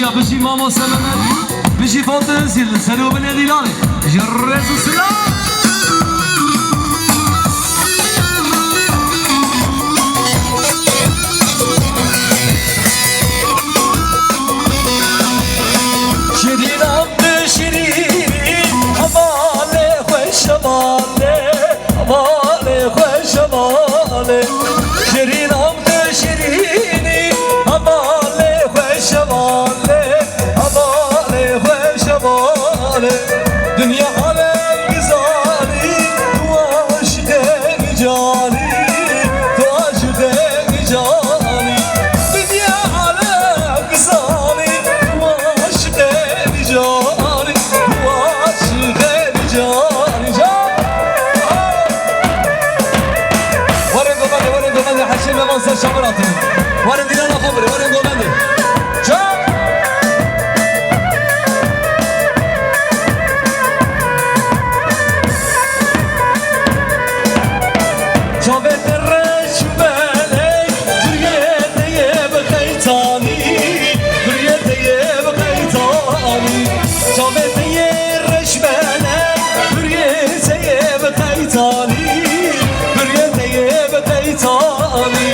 بجي بجي ماما سلامات بجي فاطمه زيد سلو بلادي لاني جرز السلام شيرين عبد شيرين حمالي خوش مالي حمالي خوش مالي شيرين عبد شيرين حمالي خوش مالي حمالي خوش مالي دنيا على غزالي وعشقك جاني وعشقك جاني دنيا على غزالي وعشقك جاني وعشقك جاني ورن قمني حشيم منصر شمراتي ورن دينا خبري ورن قمني شافت الرش بالك بريتي بخيتاني بريتي بخيتاني شافت الرش بالك بريتي بخيتاني بريتي بخيتاني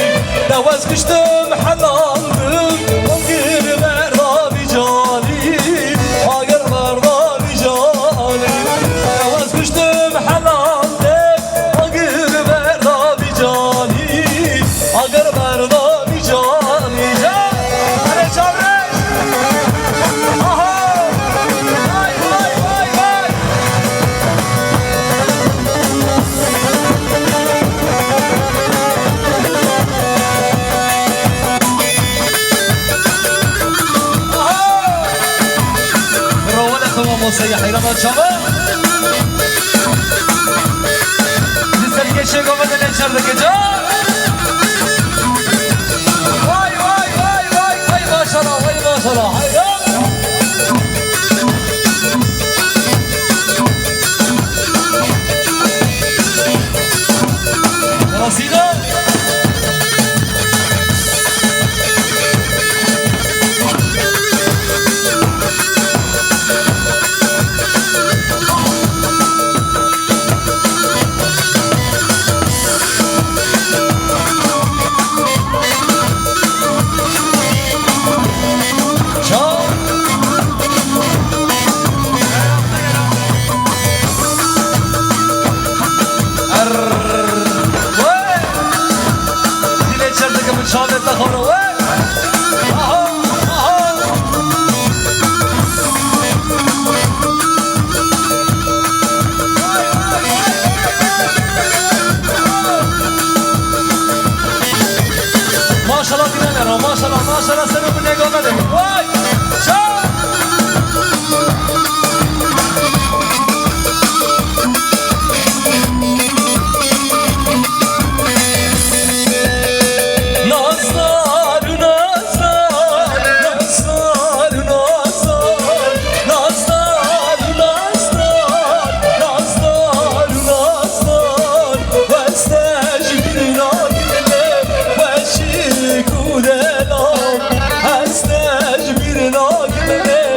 دواز كشتم حلالم وغير مرضى بجاني غير مرضى بجاني دواز كشتم حلالم اگر مردانی جانی جان هر چاره آها وای وای وای وای آها روالكم ومسيحي رمضان شباب لسه الكشف ومدن الشرق جان شامل لخوره ما شاء الله دينا ما شاء الله سنو من نگاه بده